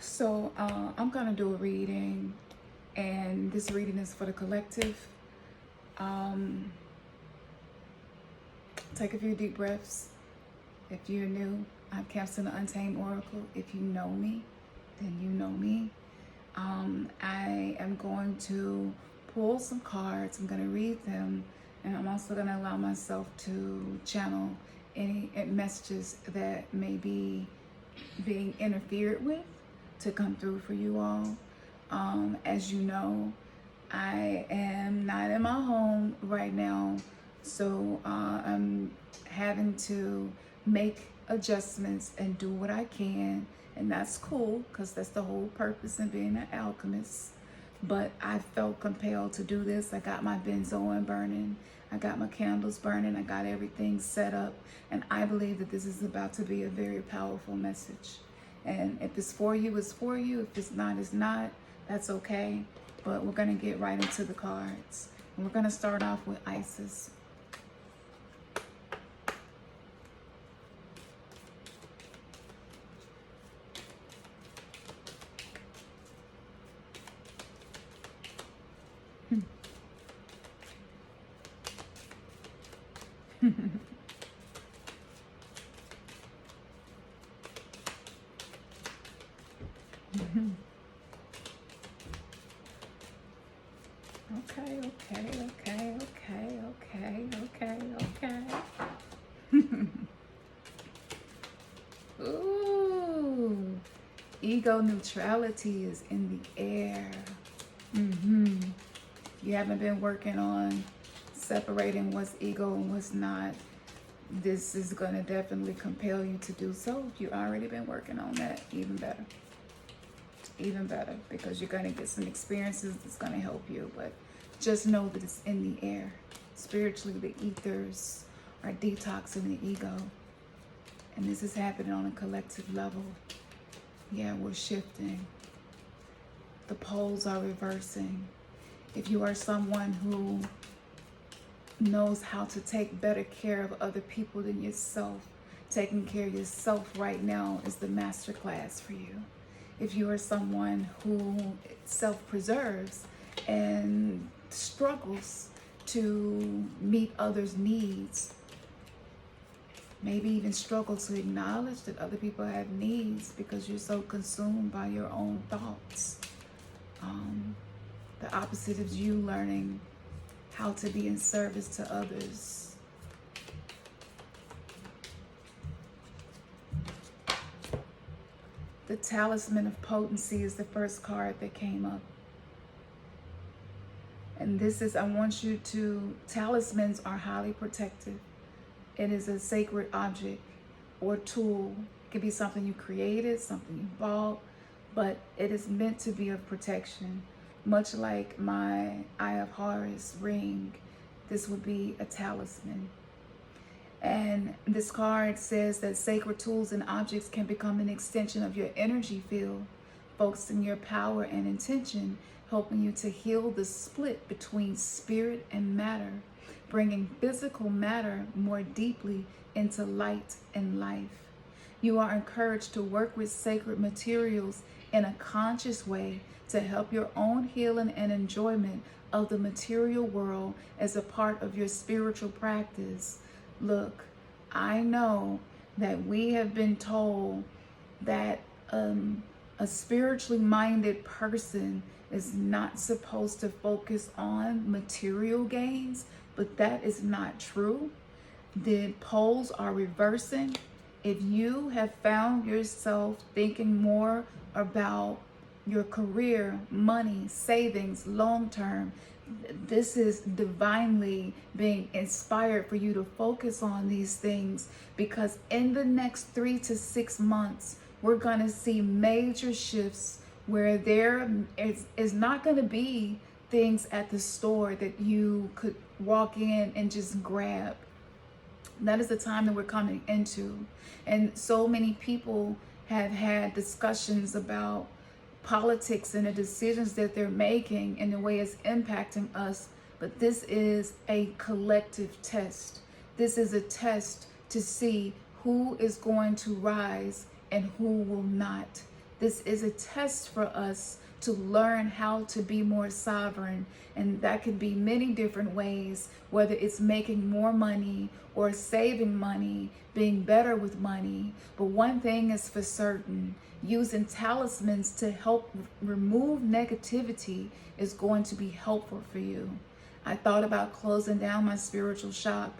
So I'm gonna do a reading, and this reading is for the collective. Um, Take a few deep breaths. If you're new, I'm Captain the Untamed Oracle. If you know me, then you know me. I am going to pull some cards. I'm going to read them, and I'm also going to allow myself to channel any messages that may be being interfered with to come through for you all. As you know, I am not in my home right now, so I'm having to make adjustments and do what I can, and that's cool because that's the whole purpose of being an alchemist. But I felt compelled to do this. I got my benzoin burning, I got my candles burning, I got everything set up, and I believe that this is about to be a very powerful message. And if it's for you, it's for you. If it's not, it's not. That's okay. But we're going to get right into the cards. And we're going to start off with Isis. Okay. Ooh, ego neutrality is in the air. You haven't been working on separating what's ego and what's not. This is going to definitely compel you to do so. If you've already been working on that, even better. Even better, because you're going to get some experiences that's going to help you. But just know that it's in the air. Spiritually, the ethers are detoxing the ego. And this is happening on a collective level. Yeah, we're shifting. The poles are reversing. If you are someone who knows how to take better care of other people than yourself, taking care of yourself right now is the master class for you. If you are someone who self-preserves and struggles to meet others' needs, maybe even struggle to acknowledge that other people have needs because you're so consumed by your own thoughts. The opposite is you learning how to be in service to others. The Talisman of Potency is the first card that came up. And this is, I want you to, talismans are highly protective. It is a sacred object or tool. It could be something you created, something you bought, but it is meant to be of protection. Much like my Eye of Horus ring, this would be a talisman. And this card says that sacred tools and objects can become an extension of your energy field, focusing your power and intention, helping you to heal the split between spirit and matter, bringing physical matter more deeply into light and life. You are encouraged to work with sacred materials in a conscious way to help your own healing and enjoyment of the material world as a part of your spiritual practice. Look, I know that we have been told that a spiritually minded person is not supposed to focus on material gains, but that is not true. The poles are reversing. If you have found yourself thinking more about your career, money, savings, long-term, this is divinely being inspired for you to focus on these things, because in the next 3 to 6 months, we're going to see major shifts where there is not going to be things at the store that you could walk in and just grab. That is the time that we're coming into. And so many people have had discussions about politics and the decisions that they're making and the way it's impacting us. But this is a collective test. This is a test to see who is going to rise and who will not. This is a test for us to learn how to be more sovereign. And that could be many different ways, whether it's making more money or saving money, being better with money. But one thing is for certain, using talismans to help remove negativity is going to be helpful for you. I thought about closing down my spiritual shop.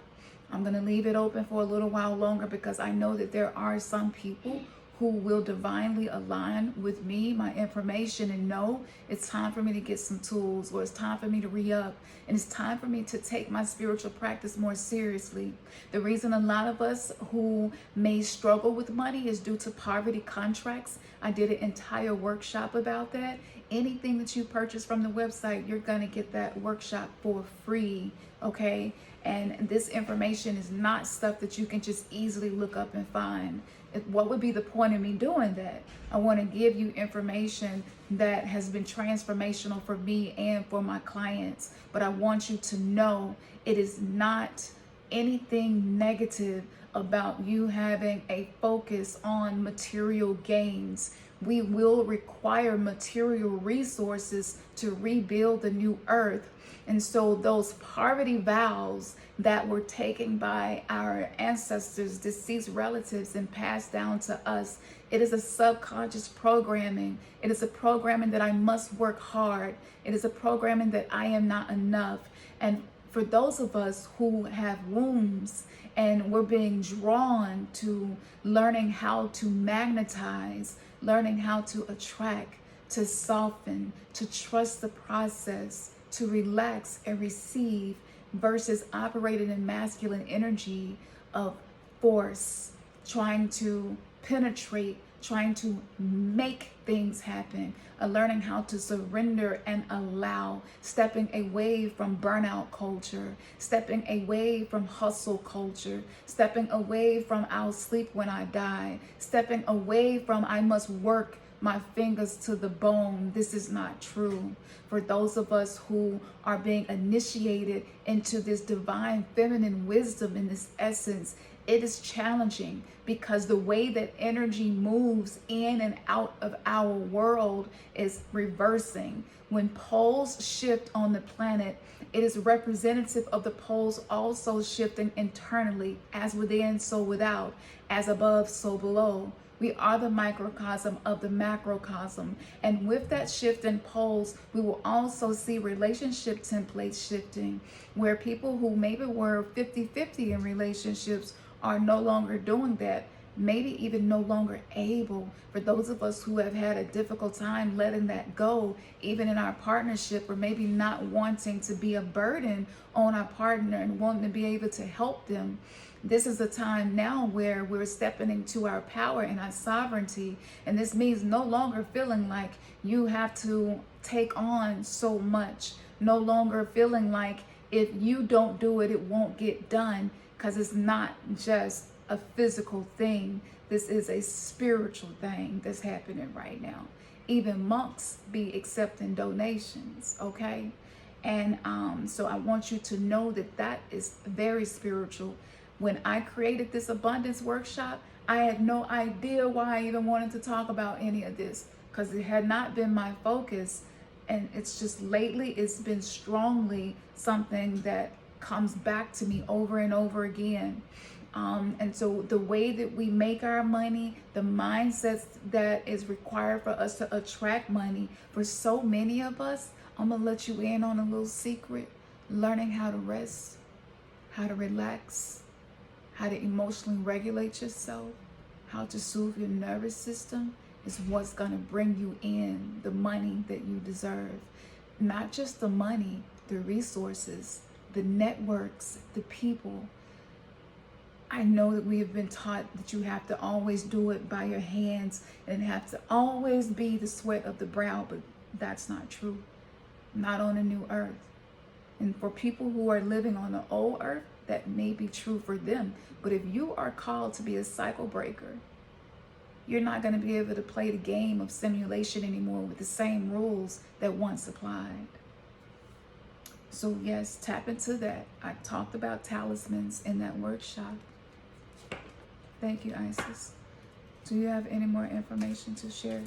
I'm going to leave it open for a little while longer because I know that there are some people who will divinely align with me, my information, and know it's time for me to get some tools, or it's time for me to re-up, and it's time for me to take my spiritual practice more seriously. The reason a lot of us who may struggle with money is due to poverty contracts. I did an entire workshop about that. Anything that you purchase from the website, you're gonna get that workshop for free, okay? And this information is not stuff that you can just easily look up and find. What would be the point of me doing that? I want to give you information that has been transformational for me and for my clients. But I want you to know it is not anything negative about you having a focus on material gains. We will require material resources to rebuild the new earth. And so those poverty vows that were taken by our ancestors, deceased relatives, and passed down to us, it is a subconscious programming. It is a programming that I must work hard. It is a programming that I am not enough. And for those of us who have wombs and we're being drawn to learning how to magnetize, learning how to attract, to soften, to trust the process, to relax and receive, versus operating in masculine energy of force, trying to penetrate, trying to make things happen, learning how to surrender and allow, stepping away from burnout culture, stepping away from hustle culture, stepping away from I'll sleep when I die, stepping away from I must work my fingers to the bone. This is not true. For those of us who are being initiated into this divine feminine wisdom in this essence, it is challenging because the way that energy moves in and out of our world is reversing. When poles shift on the planet, it is representative of the poles also shifting internally, as within, so without, as above, so below. We are the microcosm of the macrocosm. And with that shift in poles, we will also see relationship templates shifting, where people who maybe were 50-50 in relationships are no longer doing that, maybe even no longer able. For those of us who have had a difficult time letting that go, even in our partnership, or maybe not wanting to be a burden on our partner and wanting to be able to help them, this is a time now where we're stepping into our power and our sovereignty. And this means no longer feeling like you have to take on so much, no longer feeling like if you don't do it, it won't get done, because it's not just a physical thing. This is a spiritual thing that's happening right now. Even monks be accepting donations, okay? And so I want you to know that that is very spiritual. When I created this abundance workshop, I had no idea why I even wanted to talk about any of this, because it had not been my focus. And it's just lately, it's been strongly something that comes back to me over and over again. And so the way that we make our money, the mindsets that is required for us to attract money, for so many of us, I'm gonna let you in on a little secret. Learning how to rest, how to relax, how to emotionally regulate yourself, how to soothe your nervous system is what's going to bring you in the money that you deserve. Not just the money, the resources, the networks, the people. I know that we have been taught that you have to always do it by your hands and have to always be the sweat of the brow, but that's not true. Not on a new earth. And for people who are living on the old earth, that may be true for them. But if you are called to be a cycle breaker, you're not going to be able to play the game of simulation anymore with the same rules that once applied. So yes, tap into that. I talked about talismans in that workshop. Thank you, Isis. Do you have any more information to share?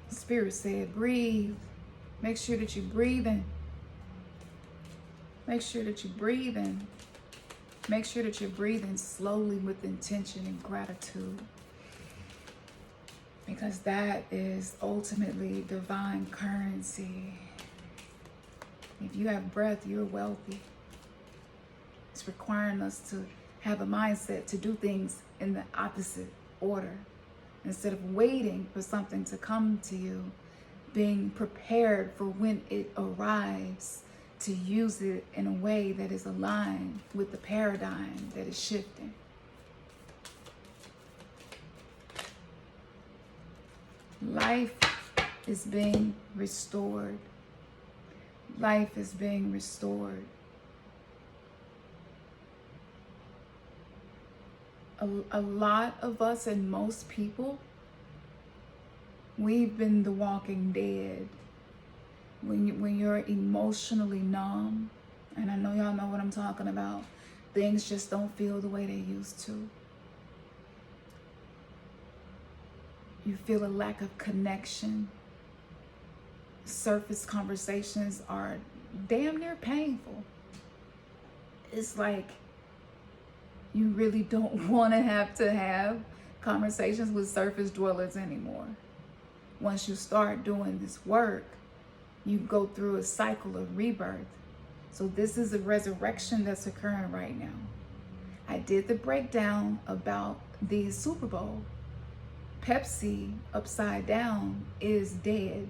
Spirit said, breathe. Make sure that you're breathing. Make sure that you're breathing. Make sure that you're breathing slowly with intention and gratitude. Because that is ultimately divine currency. If you have breath, you're wealthy. It's requiring us to have a mindset to do things in the opposite order. Instead of waiting for something to come to you, being prepared for when it arrives, to use it in a way that is aligned with the paradigm that is shifting. Life is being restored. Life is being restored. A lot of us and most people, we've been the walking dead. When you're emotionally numb, and I know y'all know what I'm talking about, things just don't feel the way they used to. You feel a lack of connection. Surface conversations are damn near painful. It's like you really don't want to have conversations with surface dwellers anymore. Once you start doing this work, you go through a cycle of rebirth. So this is a resurrection that's occurring right now. I did the breakdown about the Super Bowl. Pepsi upside down is dead.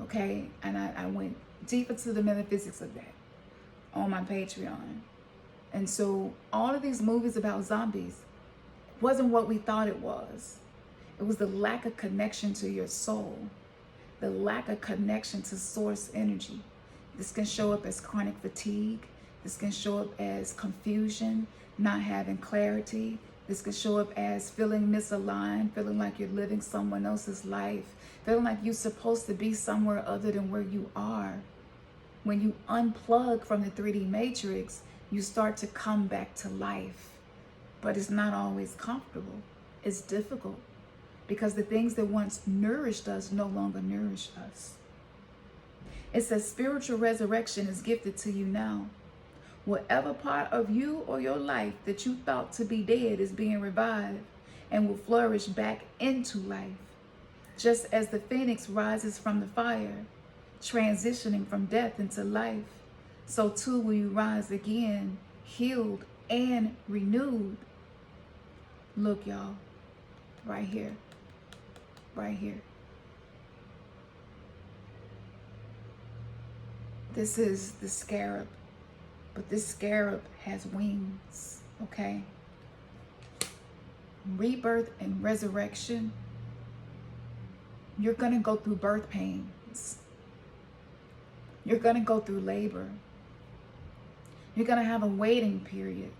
Okay? And I went deep into the metaphysics of that on my Patreon. And so all of these movies about zombies wasn't what we thought it was. It was the lack of connection to your soul, the lack of connection to source energy. This can show up as chronic fatigue. This can show up as confusion, not having clarity. This can show up as feeling misaligned, feeling like you're living someone else's life, feeling like you're supposed to be somewhere other than where you are. When you unplug from the 3D matrix, you start to come back to life. But it's not always comfortable. It's difficult because the things that once nourished us no longer nourish us. It says spiritual resurrection is gifted to you now. Whatever part of you or your life that you thought to be dead is being revived and will flourish back into life. Just as the phoenix rises from the fire, transitioning from death into life, so too will you rise again, healed and renewed. Look, y'all, right here, right here. This is the scarab, but this scarab has wings, okay? Rebirth and resurrection, you're gonna go through birth pains. You're gonna go through labor. You're going to have a waiting period.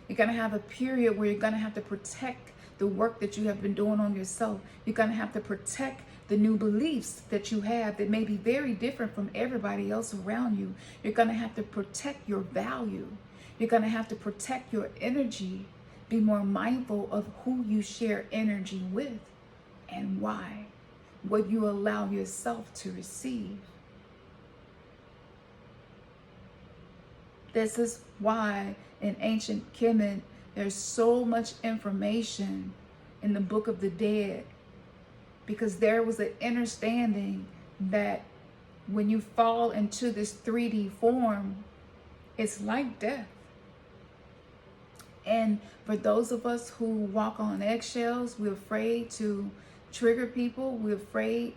You're going to have a period where you're going to have to protect the work that you have been doing on yourself. You're going to have to protect the new beliefs that you have that may be very different from everybody else around you. You're going to have to protect your value. You're going to have to protect your energy. Be more mindful of who you share energy with and why. What you allow yourself to receive. This is why in ancient Kemet, there's so much information in the Book of the Dead, because there was an understanding that when you fall into this 3D form, it's like death. And for those of us who walk on eggshells, we're afraid to trigger people. We're afraid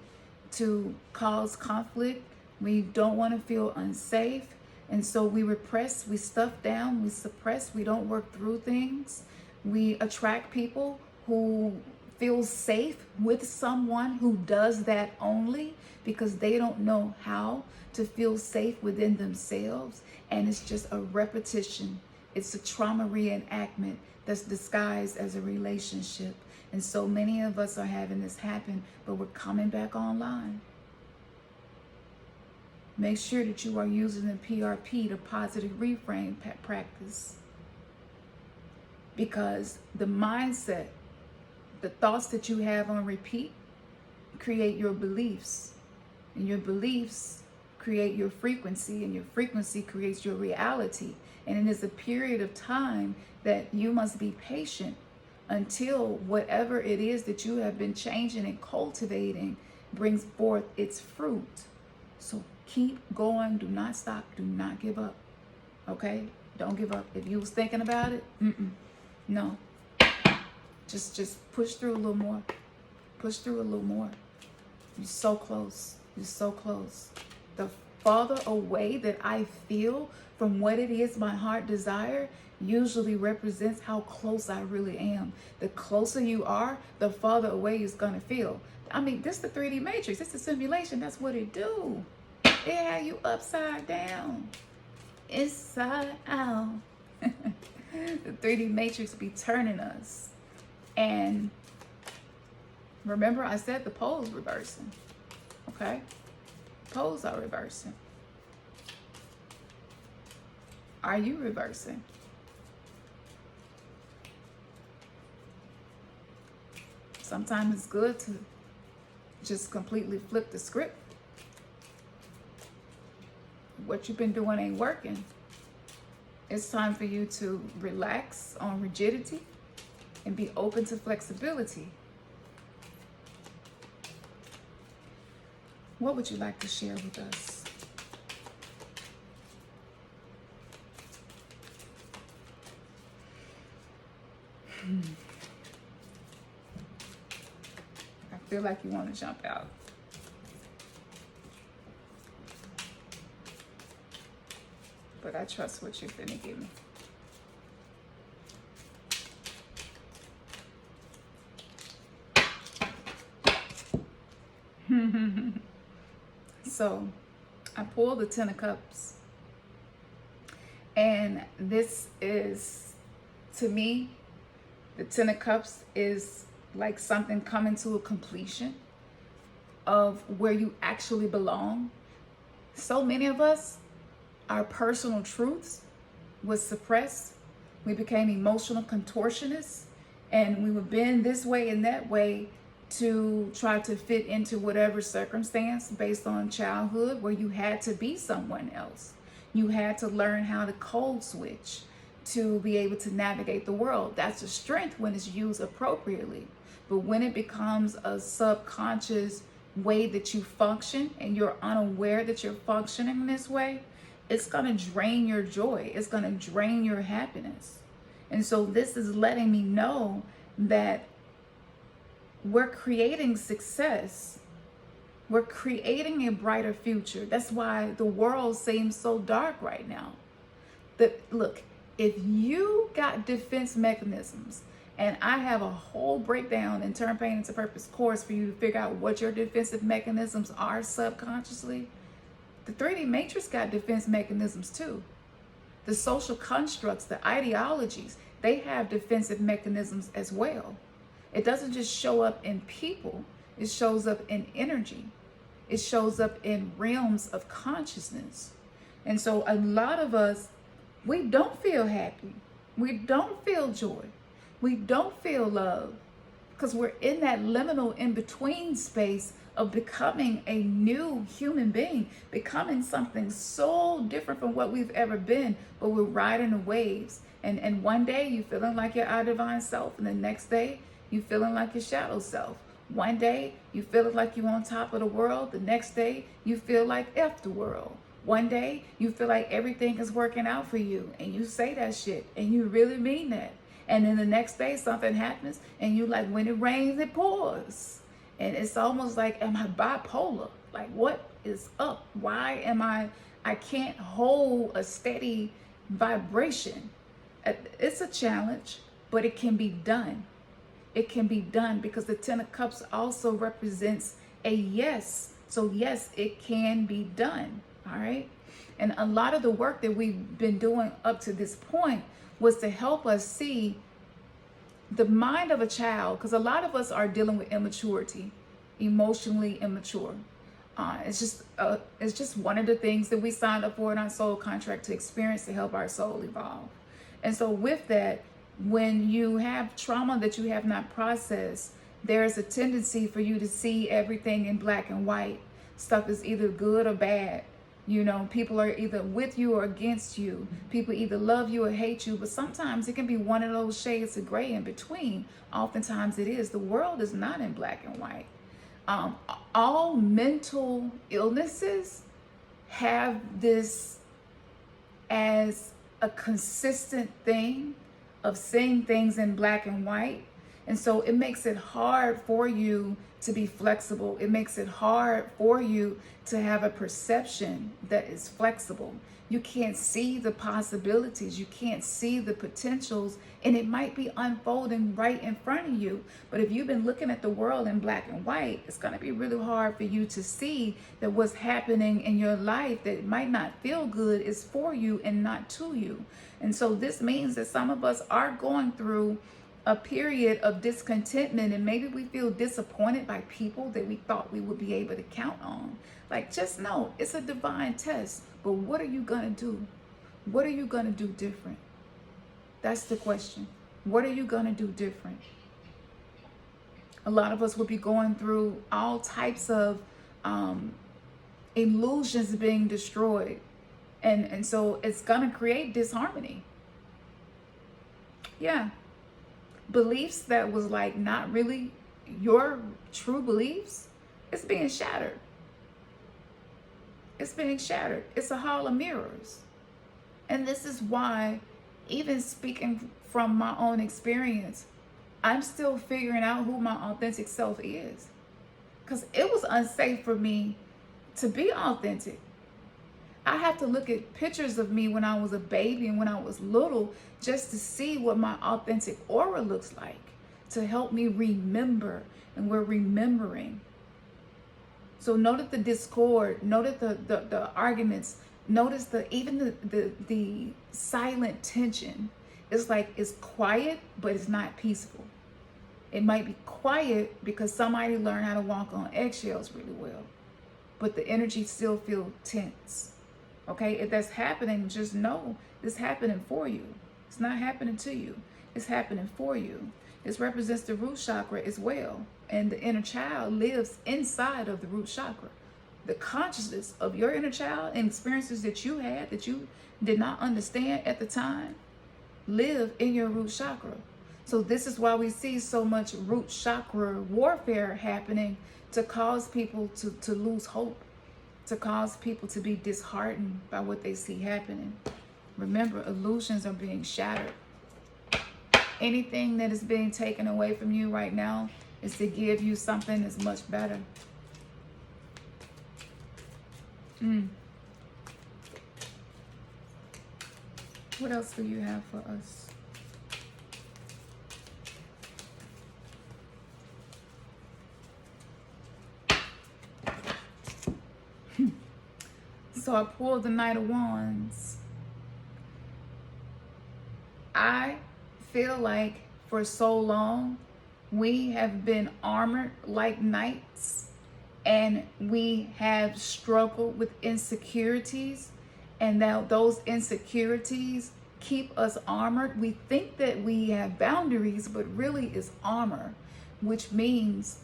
to cause conflict. We don't want to feel unsafe. And so we repress, we stuff down, we suppress, we don't work through things. We attract people who feel safe with someone who does that only because they don't know how to feel safe within themselves. And it's just a repetition. It's a trauma reenactment that's disguised as a relationship. And so many of us are having this happen, but we're coming back online. Make sure that you are using the PRP, the positive reframe practice. Because the mindset, the thoughts that you have on repeat create your beliefs. And your beliefs create your frequency, and your frequency creates your reality. And it is a period of time that you must be patient until whatever it is that you have been changing and cultivating brings forth its fruit. So keep going. Do not stop. Do not give up. Okay? Don't give up. If you was thinking about it, no. Just push through a little more. Push through a little more. You're so close. You're so close. The farther away that I feel from what it is my heart desire usually represents how close I really am. The closer you are, the farther away it's going to feel. I mean, this is the 3D matrix. It's a simulation. That's what it do. It had you upside down, inside out. The 3D matrix be turning us. And remember, I said the poles reversing. Okay? Poles are reversing. Are you reversing? Sometimes it's good to just completely flip the script. What you've been doing ain't working. It's time for you to relax on rigidity and be open to flexibility. What would you like to share with us? I feel like you want to jump out. But I trust what you're finna give me. So I pulled the 10 of Cups. And this is, to me, the 10 of Cups is like something coming to a completion of where you actually belong. So many of us, our personal truths was suppressed. We became emotional contortionists, and we would bend this way and that way to try to fit into whatever circumstance based on childhood where you had to be someone else. You had to learn how to code switch to be able to navigate the world. That's a strength when it's used appropriately. But when it becomes a subconscious way that you function and you're unaware that you're functioning this way, it's going to drain your joy. It's going to drain your happiness. And so this is letting me know that we're creating success. We're creating a brighter future. That's why the world seems so dark right now. Look, if you got defense mechanisms, and I have a whole breakdown in Turn Pain into Purpose course for you to figure out what your defensive mechanisms are subconsciously, the 3D matrix got defense mechanisms too. The social constructs, the ideologies, they have defensive mechanisms as well. It doesn't just show up in people. It shows up in energy. It shows up in realms of consciousness. And so a lot of us, we don't feel happy. We don't feel joy. We don't feel love because we're in that liminal in-between space of becoming a new human being, becoming something so different from what we've ever been, but we're riding the waves. And one day you feeling like you're our divine self, and the next day you feeling like your shadow self. One day you feeling like you on top of the world, the next day you feel like F the world. One day you feel like everything is working out for you, and you say that shit and you really mean that. And then the next day something happens and you like, when it rains it pours. And it's almost like, am I bipolar? Like, what is up? Why am I can't hold a steady vibration. It's a challenge, but it can be done. It can be done, because the Ten of Cups also represents a yes. So yes, it can be done. All right. And a lot of the work that we've been doing up to this point was to help us see the mind of a child, because a lot of us are dealing with immaturity, emotionally immature. It's just one of the things that we signed up for in our soul contract to experience, to help our soul evolve. And so with that, when you have trauma that you have not processed, there's a tendency for you to see everything in black and white. Stuff is either good or bad. You know, people are either with you or against you. People either love you or hate you, but sometimes it can be one of those shades of gray in between. Oftentimes it is. The world is not in black and white. All mental illnesses have this as a consistent thing of seeing things in black and white. And so it makes it hard for you to be flexible. It makes it hard for you to have a perception that is flexible. You can't see the possibilities. You can't see the potentials, and it might be unfolding right in front of you. But if you've been looking at the world in black and white, it's going to be really hard for you to see that what's happening in your life that might not feel good is for you and not to you. And so this means that some of us are going through a period of discontentment, and maybe we feel disappointed by people that we thought we would be able to count on. Like, just know it's a divine test, but what are you gonna do? What are you gonna do different? That's the question. What are you gonna do different? A lot of us will be going through all types of illusions being destroyed, and so it's gonna create disharmony. Yeah. Beliefs that was like not really your true beliefs, it's being shattered. It's being shattered. It's a hall of mirrors. And this is why, even speaking from my own experience, I'm still figuring out who my authentic self is. Because it was unsafe for me to be authentic. I have to look at pictures of me when I was a baby and when I was little just to see what my authentic aura looks like, to help me remember. And we're remembering. So notice the discord, notice the arguments, notice even the silent tension. It's like it's quiet, but it's not peaceful. It might be quiet because somebody learned how to walk on eggshells really well, but the energy still feels tense. Okay, if that's happening, just know it's happening for you. It's not happening to you. It's happening for you. This represents the root chakra as well. And the inner child lives inside of the root chakra. The consciousness of your inner child and experiences that you had that you did not understand at the time live in your root chakra. So this is why we see so much root chakra warfare happening, to cause people to lose hope, to cause people to be disheartened by what they see happening. Remember, illusions are being shattered. Anything that is being taken away from you right now is to give you something that's much better. What else do you have for us? So I pulled the Knight of Wands. I feel like for so long we have been armored like knights, and we have struggled with insecurities, and now those insecurities keep us armored. We think that we have boundaries, but really it's armor, which means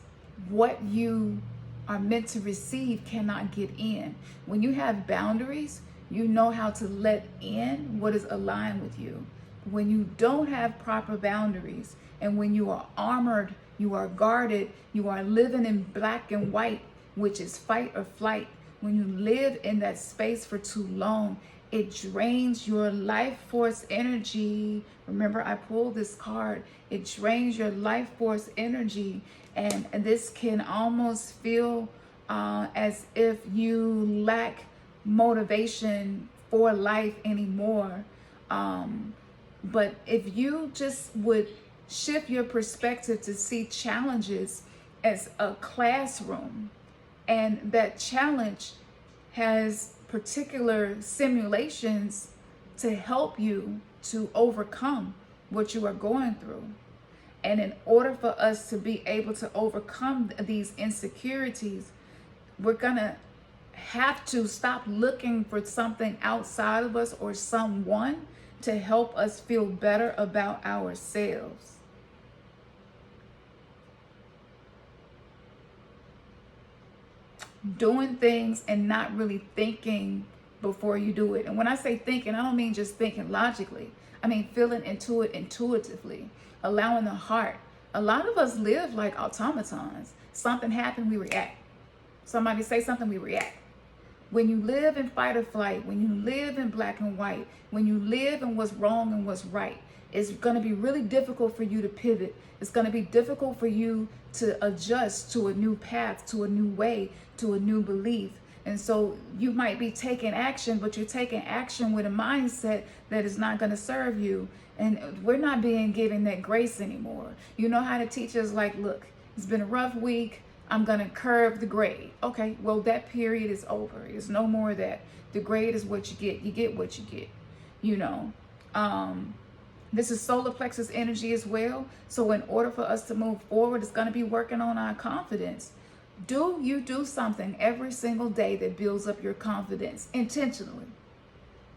what you are meant to receive cannot get in. When you have boundaries, you know how to let in what is aligned with you. When you don't have proper boundaries, and when you are armored, you are guarded, you are living in black and white, which is fight or flight. When you live in that space for too long, it drains your life force energy. Remember, I pulled this card. It drains your life force energy. And this can almost feel as if you lack motivation for life anymore. But if you just would Shift your perspective to see challenges as a classroom, and that challenge has particular simulations to help you to overcome what you are going through. And in order for us to be able to overcome these insecurities, we're gonna have to stop looking for something outside of us or someone to help us feel better about ourselves. Doing things and not really thinking before you do it. And when I say thinking, I don't mean just thinking logically. I mean feeling into it intuitively, allowing the heart. A lot of us live like automatons. Something happened, we react. Somebody say something, we react. When you live in fight or flight, when you live in black and white, when you live in what's wrong and what's right, it's going to be really difficult for you to pivot. It's going to be difficult for you to adjust to a new path, to a new way, to a new belief. And so you might be taking action, but you're taking action with a mindset that is not going to serve you. And we're not being given that grace anymore. You know how to teach us, like, look, it's been a rough week. I'm going to curve the grade. Okay, well, that period is over. There's no more of that. The grade is what you get. You get what you get, you know. This is solar plexus energy as well. So in order for us to move forward, it's going to be working on our confidence. Do you do something every single day that builds up your confidence intentionally?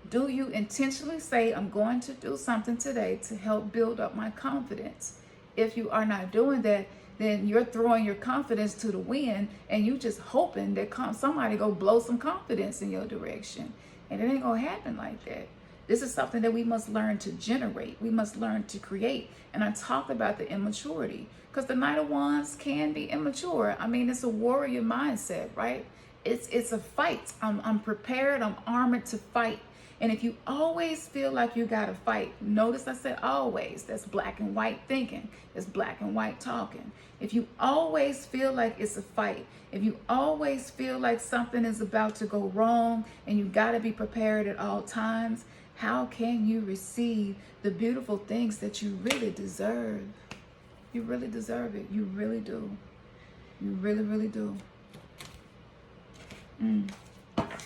Do you intentionally say, I'm going to do something today to help build up my confidence? If you are not doing that, then you're throwing your confidence to the wind and you just hoping that somebody go blow some confidence in your direction. And it ain't gonna happen like that. This is something that we must learn to generate. We must learn to create. And I talked about the immaturity, because the Knight of Wands can be immature. I mean, it's a warrior mindset, right? It's a fight. I'm prepared. I'm armored to fight. And if you always feel like you got to fight, notice I said always. That's black and white thinking. That's black and white talking. If you always feel like it's a fight, if you always feel like something is about to go wrong and you got to be prepared at all times, how can you receive the beautiful things that you really deserve? You really deserve it. You really do. You really, really do.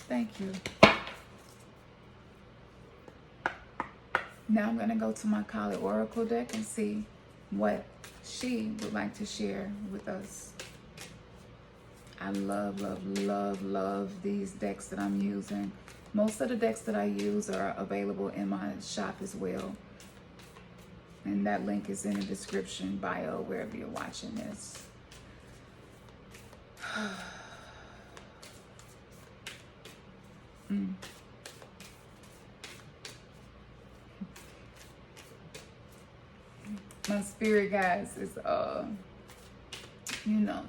Thank you. Now I'm going to go to my Kali Oracle deck and see what she would like to share with us. I love, love, love, love these decks that I'm using. Most of the decks that I use are available in my shop as well. And that link is in the description bio, wherever you're watching this. My spirit guides is, you know,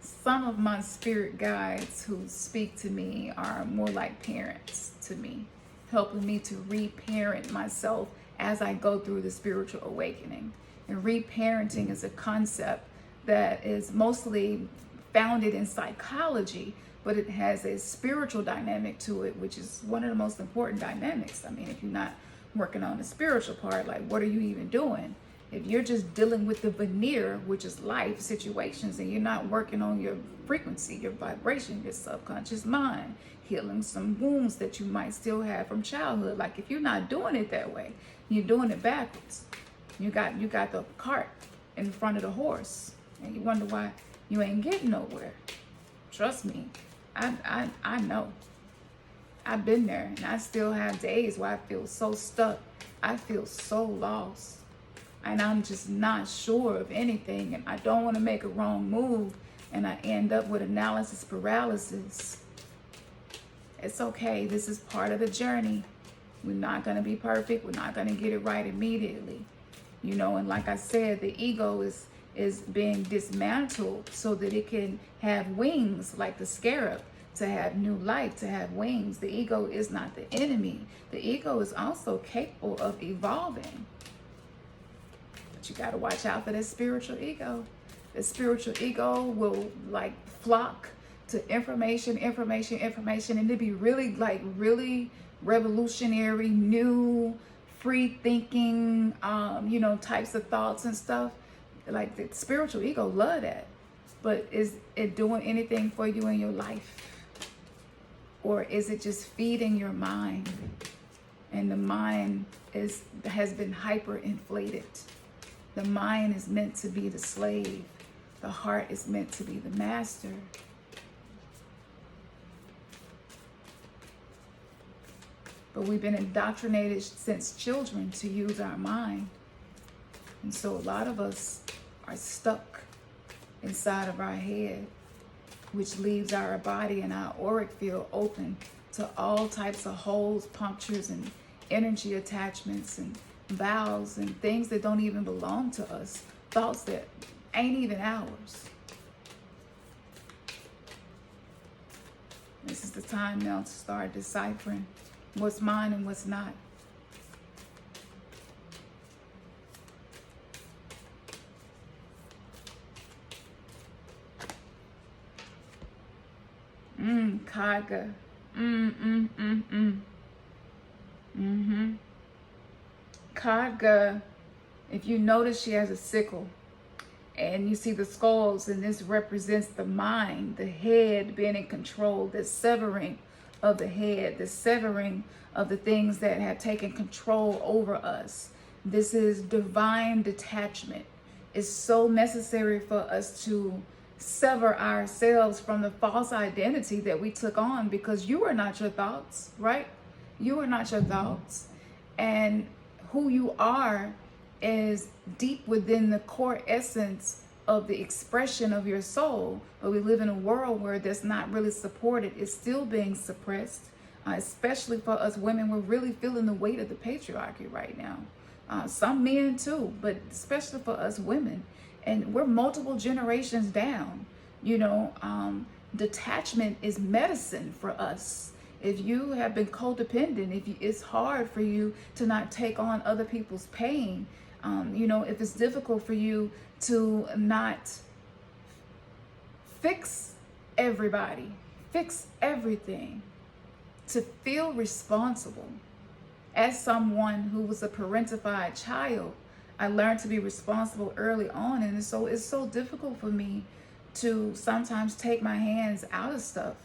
some of my spirit guides who speak to me are more like parents to me, helping me to reparent myself as I go through the spiritual awakening. And reparenting is a concept that is mostly founded in psychology, but it has a spiritual dynamic to it, which is one of the most important dynamics. I mean, if you're not working on the spiritual part, like, what are you even doing? If you're just dealing with the veneer, which is life situations, and you're not working on your frequency, your vibration, your subconscious mind, healing some wounds that you might still have from childhood. Like, if you're not doing it that way, you're doing it backwards. You got the cart in front of the horse, and you wonder why you ain't getting nowhere. Trust me, I know. I've been there, and I still have days where I feel so stuck. I feel so lost. And I'm just not sure of anything, and I don't want to make a wrong move, and I end up with analysis paralysis. It's okay. This is part of the journey. We're not going to be perfect. We're not going to get it right immediately. You know, and like I said, the ego is being dismantled so that it can have wings like the scarab, to have new life, to have wings. The ego is not the enemy. The ego is also capable of evolving. You got to watch out for that spiritual ego. The spiritual ego will like flock to information, and it'll be really revolutionary, new, free thinking, types of thoughts and stuff. Like the spiritual ego love that. But is it doing anything for you in your life? Or is it just feeding your mind? And the mind has been hyper inflated. The mind is meant to be the slave. The heart is meant to be the master. But we've been indoctrinated since children to use our mind. And so a lot of us are stuck inside of our head, which leaves our body and our auric field open to all types of holes, punctures, and energy attachments and vows and things that don't even belong to us, thoughts that ain't even ours. This is the time now to start deciphering what's mine and what's not. Khadga. Khadga, if you notice, she has a sickle. And you see the skulls, and this represents the mind, the head being in control, the severing of the head, the severing of the things that have taken control over us. This is divine detachment. It's so necessary for us to sever ourselves from the false identity that we took on, because you are not your thoughts, right? You are not your thoughts. And who you are is deep within the core essence of the expression of your soul. But we live in a world where that's not really supported. It's still being suppressed, especially for us women. We're really feeling the weight of the patriarchy right now. Some men too, but especially for us women. And we're multiple generations down. Detachment is medicine for us. If you have been codependent, it's hard for you to not take on other people's pain, if it's difficult for you to not fix everybody, fix everything, to feel responsible. As someone who was a parentified child, I learned to be responsible early on, and so it's so difficult for me to sometimes take my hands out of stuff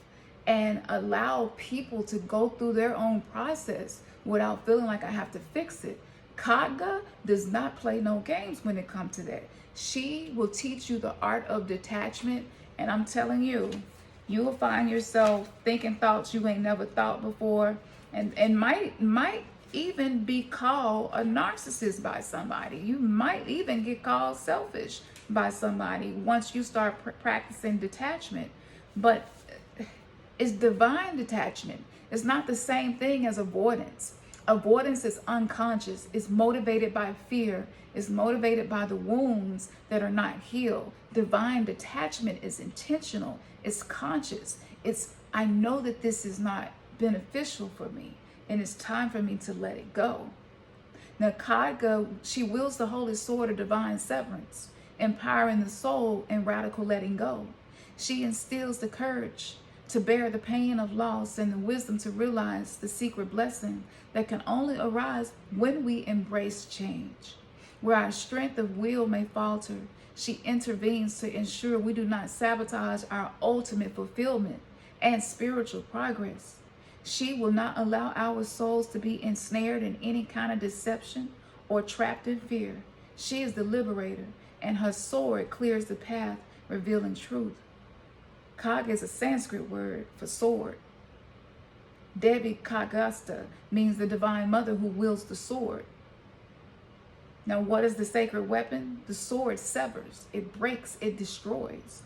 and allow people to go through their own process without feeling like I have to fix it. Khadga does not play no games when it comes to that. She will teach you the art of detachment, and I'm telling you, you will find yourself thinking thoughts you ain't never thought before, and might even be called a narcissist by somebody. You might even get called selfish by somebody once you start practicing detachment. But it's divine detachment. It's not the same thing as avoidance. Avoidance is unconscious. It's motivated by fear. It's motivated by the wounds that are not healed. Divine detachment is intentional. It's conscious. I know that this is not beneficial for me, and it's time for me to let it go. Now, Khadga, she wields the holy sword of divine severance, empowering the soul in radical letting go. She instills the courage to bear the pain of loss and the wisdom to realize the secret blessing that can only arise when we embrace change. Where our strength of will may falter, she intervenes to ensure we do not sabotage our ultimate fulfillment and spiritual progress. She will not allow our souls to be ensnared in any kind of deception or trapped in fear. She is the liberator, and her sword clears the path, revealing truth. Khadga is a Sanskrit word for sword. Devi Khadgasta means the divine mother who wields the sword. Now, what is the sacred weapon? The sword severs, it breaks, it destroys.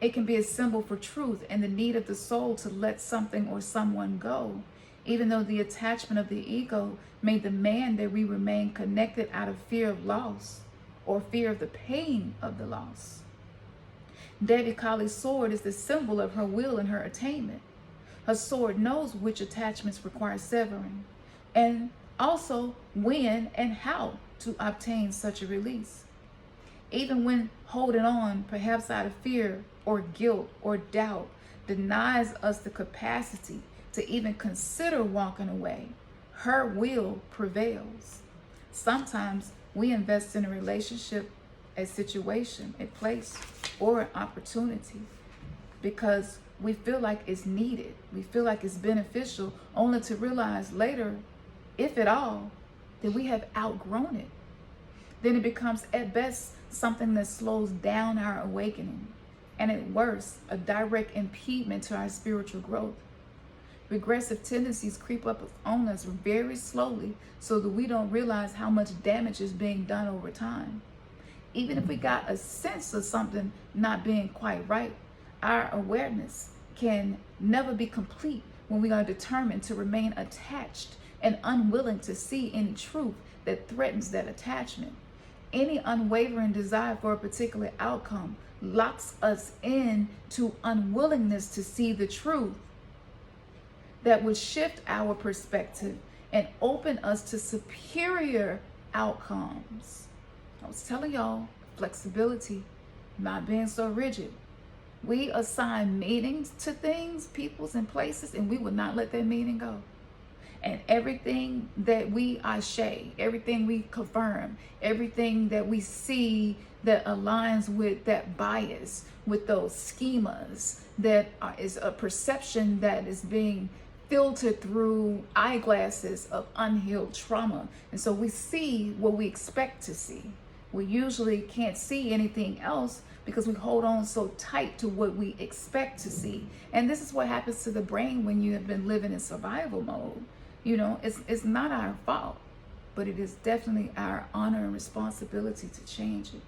It can be a symbol for truth and the need of the soul to let something or someone go, even though the attachment of the ego may demand that we remain connected out of fear of loss or fear of the pain of the loss. Devi Kali's sword is the symbol of her will and her attainment. Her sword knows which attachments require severing, and also when and how to obtain such a release. Even when holding on, perhaps out of fear or guilt or doubt, denies us the capacity to even consider walking away, her will prevails. Sometimes we invest in a relationship, a situation, a place, or an opportunity because we feel like it's needed. We feel like it's beneficial, only to realize later, if at all, that we have outgrown it. Then it becomes at best something that slows down our awakening, and at worst, a direct impediment to our spiritual growth. Regressive tendencies creep up on us very slowly so that we don't realize how much damage is being done over time. Even if we got a sense of something not being quite right, our awareness can never be complete when we are determined to remain attached and unwilling to see any truth that threatens that attachment. Any unwavering desire for a particular outcome locks us in to unwillingness to see the truth that would shift our perspective and open us to superior outcomes. I was telling y'all, flexibility, not being so rigid. We assign meanings to things, peoples, and places, and we will not let that meaning go. And everything that we ashay, everything we confirm, everything that we see that aligns with that bias, with those schemas, that is a perception that is being filtered through eyeglasses of unhealed trauma. And so we see what we expect to see. We usually can't see anything else because we hold on so tight to what we expect to see. And this is what happens to the brain when you have been living in survival mode. You know, it's not our fault, but it is definitely our honor and responsibility to change it.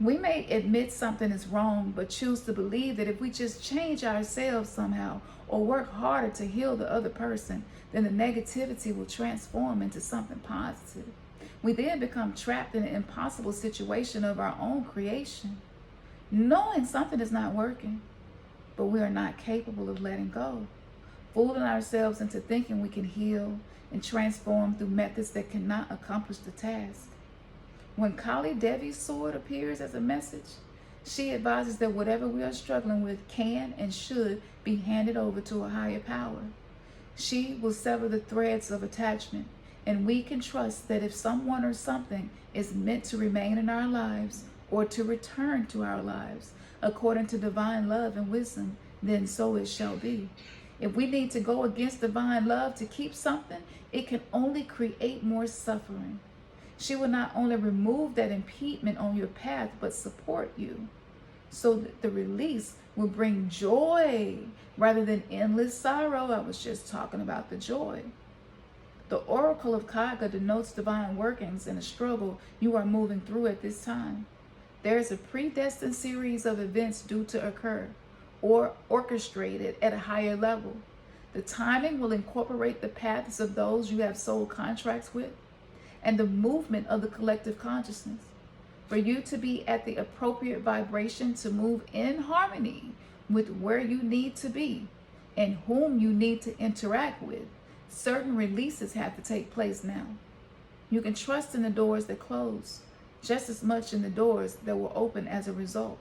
We may admit something is wrong, but choose to believe that if we just change ourselves somehow or work harder to heal the other person, then the negativity will transform into something positive. We then become trapped in an impossible situation of our own creation, knowing something is not working, but we are not capable of letting go, fooling ourselves into thinking we can heal and transform through methods that cannot accomplish the task. When Kali Devi's sword appears as a message, she advises that whatever we are struggling with can and should be handed over to a higher power. She will sever the threads of attachment, and we can trust that if someone or something is meant to remain in our lives or to return to our lives, according to divine love and wisdom, then so it shall be. If we need to go against divine love to keep something, it can only create more suffering. She will not only remove that impediment on your path, but support you so that the release will bring joy rather than endless sorrow. I was just talking about the joy. The oracle of Khadga denotes divine workings in a struggle you are moving through at this time. There is a predestined series of events due to occur or orchestrated at a higher level. The timing will incorporate the paths of those you have soul contracts with and the movement of the collective consciousness. For you to be at the appropriate vibration to move in harmony with where you need to be and whom you need to interact with, certain releases have to take place now. You can trust in the doors that close just as much in the doors that will open as a result.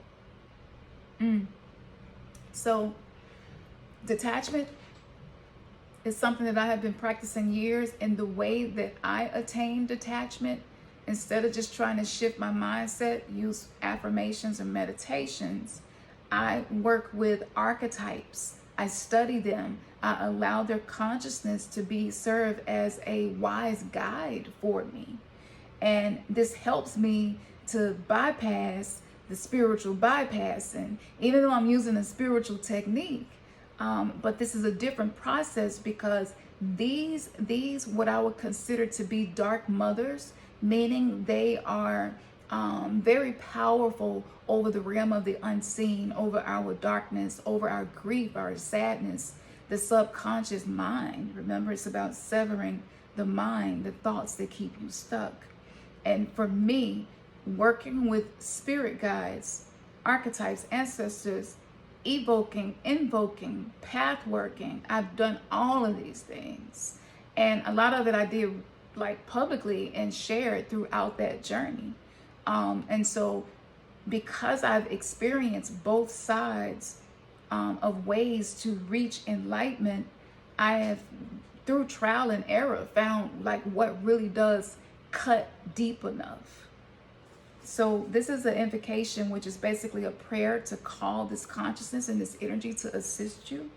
So detachment is something that I have been practicing years, and the way that I attain detachment, instead of just trying to shift my mindset, use affirmations and meditations, I work with archetypes. I study them. I allow their consciousness to serve as a wise guide for me. And this helps me to bypass the spiritual bypassing, even though I'm using a spiritual technique. But this is a different process because these what I would consider to be dark mothers, meaning they are very powerful over the realm of the unseen, over our darkness, over our grief, our sadness, the subconscious mind. Remember, it's about severing the mind, the thoughts that keep you stuck. And for me, working with spirit guides, archetypes, ancestors, evoking, invoking, path working, I've done all of these things. And a lot of it I did like publicly and shared throughout that journey. And so because I've experienced both sides of ways to reach enlightenment, I have through trial and error, found like what really does cut deep enough. So this is an invocation, which is basically a prayer to call this consciousness and this energy to assist you.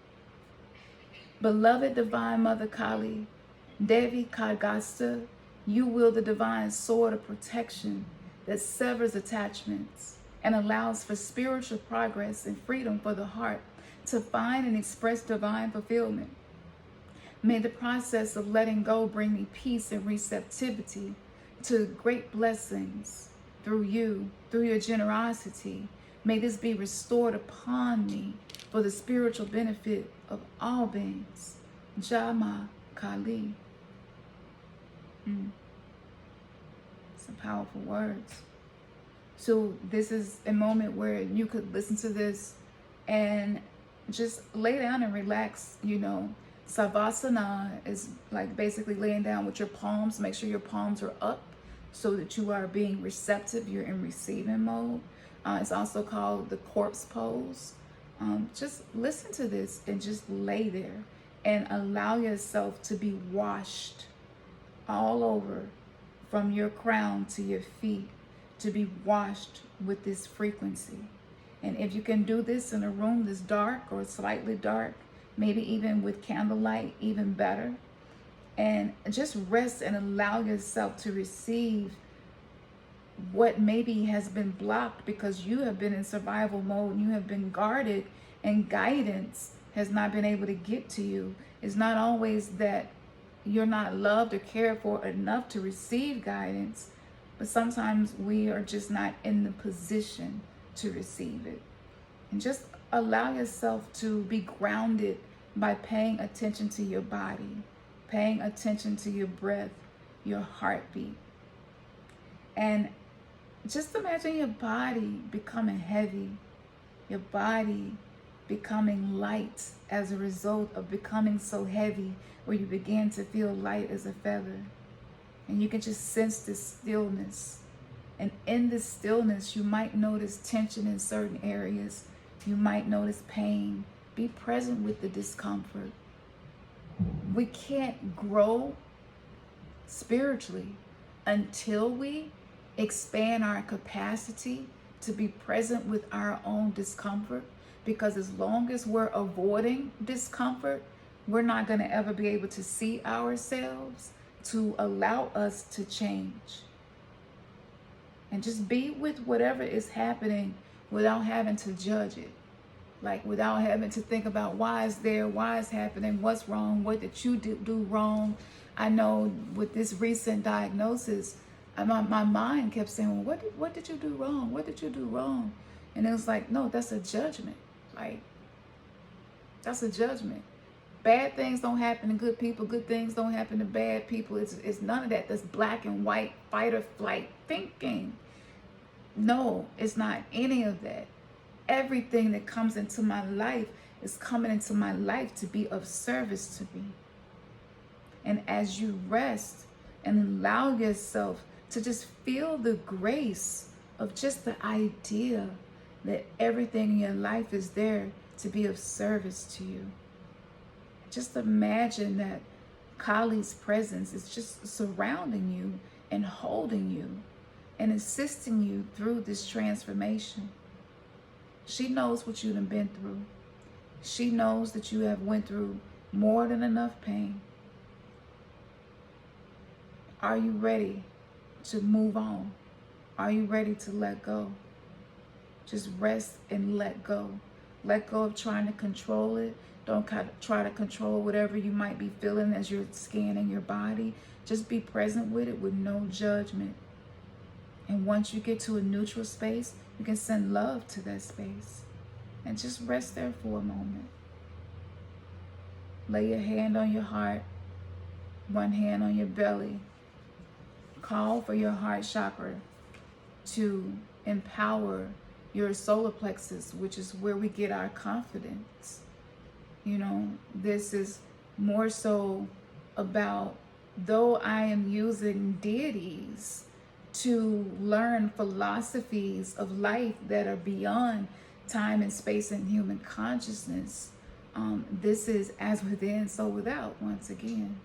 Beloved Divine Mother Kali, Devi Khadgasta, you wield the divine sword of protection that severs attachments and allows for spiritual progress and freedom for the heart to find and express divine fulfillment. May the process of letting go bring me peace and receptivity to great blessings through you, through your generosity. May this be restored upon me for the spiritual benefit of all beings. Jama Kali. Some powerful words. So this is a moment where you could listen to this and just lay down and relax. You know, Savasana is like basically laying down with your palms. Make sure your palms are up so that you are being receptive. You're in receiving mode. It's also called the corpse pose. Just listen to this and just lay there and allow yourself to be washed all over from your crown to your feet, to be washed with this frequency. And if you can do this in a room that's dark or slightly dark, maybe even with candlelight, even better. And just rest and allow yourself to receive what maybe has been blocked because you have been in survival mode and you have been guarded, and guidance has not been able to get to you. It's not always that you're not loved or cared for enough to receive guidance, but sometimes we are just not in the position to receive it. And just allow yourself to be grounded by paying attention to your body, paying attention to your breath, your heartbeat. And just imagine your body becoming heavy, your body becoming light as a result of becoming so heavy, where you begin to feel light as a feather. And you can just sense this stillness. And in this stillness, you might notice tension in certain areas. You might notice pain. Be present with the discomfort. We can't grow spiritually until we expand our capacity to be present with our own discomfort. Because as long as we're avoiding discomfort, we're not going to ever be able to see ourselves to allow us to change. And just be with whatever is happening without having to judge it. Like without having to think about why it's there, why it's happening, what's wrong, what did you do wrong. I know with this recent diagnosis, my mind kept saying, well, what did you do wrong? What did you do wrong? And it was like, no, that's a judgment. Like, that's a judgment. Bad things don't happen to good people. Good things don't happen to bad people. It's none of that. That's black and white, fight or flight thinking. No, it's not any of that. Everything that comes into my life is coming into my life to be of service to me. And as you rest and allow yourself to just feel the grace of just the idea that everything in your life is there to be of service to you. Just imagine that Kali's presence is just surrounding you and holding you and assisting you through this transformation. She knows what you've been through. She knows that you have went through more than enough pain. Are you ready to move on? Are you ready to let go? Just rest and let go. Let go of trying to control it. Don't try to control whatever you might be feeling as you're scanning your body. Just be present with it with no judgment. And once you get to a neutral space, you can send love to that space. And just rest there for a moment. Lay your hand on your heart, one hand on your belly. Call for your heart chakra to empower your solar plexus, which is where we get our confidence. You know, this is more so about, though I am using deities to learn philosophies of life that are beyond time and space and human consciousness, This is as within, so without, once again.